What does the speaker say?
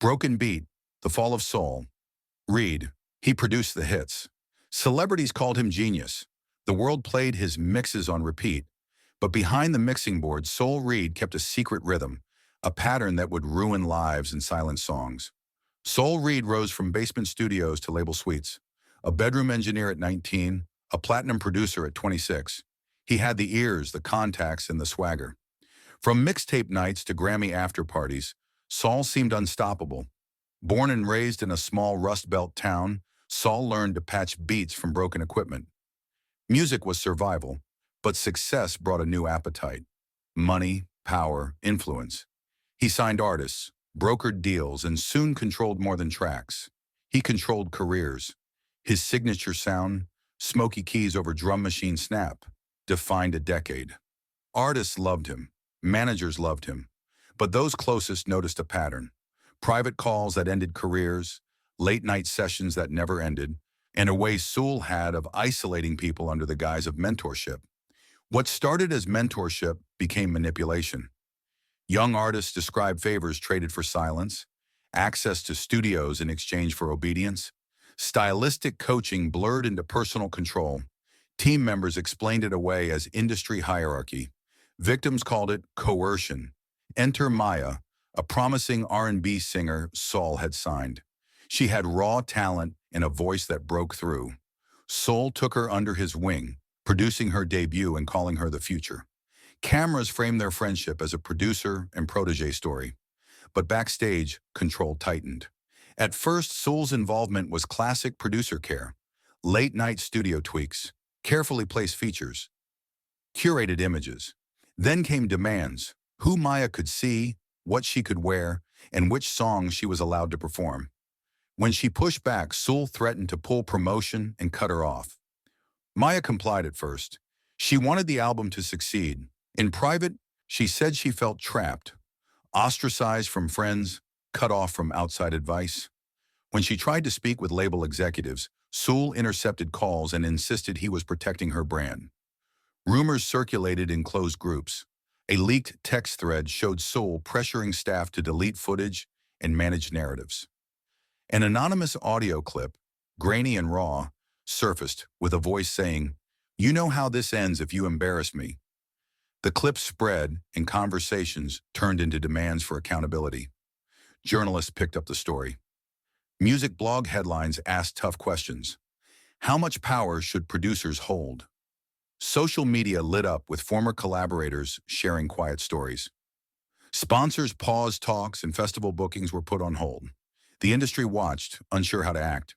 Broken Beat, The Fall of Soul. Reed, he produced the hits. Celebrities called him genius. The world played his mixes on repeat. But behind the mixing board, Soul Reed kept a secret rhythm, a pattern that would ruin lives and silent songs. Soul Reed rose from basement studios to label suites. A bedroom engineer at 19, a platinum producer at 26. He had the ears, the contacts, and the swagger. From mixtape nights to Grammy after parties, Saul seemed unstoppable. Born and raised in a small Rust Belt town, Saul learned to patch beats from broken equipment. Music was survival, but success brought a new appetite. Money, power, influence. He signed artists, brokered deals, and soon controlled more than tracks. He controlled careers. His signature sound, smoky keys over drum machine snap, defined a decade. Artists loved him. Managers loved him. But those closest noticed a pattern. Private calls that ended careers, late-night sessions that never ended, and a way Soul had of isolating people under the guise of mentorship. What started as mentorship became manipulation. Young artists described favors traded for silence, access to studios in exchange for obedience. Stylistic coaching blurred into personal control. Team members explained it away as industry hierarchy. Victims called it coercion. Enter Maya, a promising R&B singer Saul had signed. She had raw talent and a voice that broke through. Soul took her under his wing, producing her debut and calling her the future. Cameras framed their friendship as a producer and protege story. But backstage, control tightened. At first, Soul's involvement was classic producer care. Late-night studio tweaks, carefully placed features, curated images. Then came demands: who Maya could see, what she could wear, and which songs she was allowed to perform. When she pushed back, Soul threatened to pull promotion and cut her off. Maya complied at first. She wanted the album to succeed. In private, she said she felt trapped, ostracized from friends, cut off from outside advice. When she tried to speak with label executives, Soul intercepted calls and insisted he was protecting her brand. Rumors circulated in closed groups. A leaked text thread showed Soul pressuring staff to delete footage and manage narratives. An anonymous audio clip, grainy and raw, surfaced with a voice saying, "You know how this ends if you embarrass me." The clip spread and conversations turned into demands for accountability. Journalists picked up the story. Music blog headlines asked tough questions. How much power should producers hold? Social media lit up with former collaborators sharing quiet stories. Sponsors paused talks and festival bookings were put on hold. The industry watched, unsure how to act.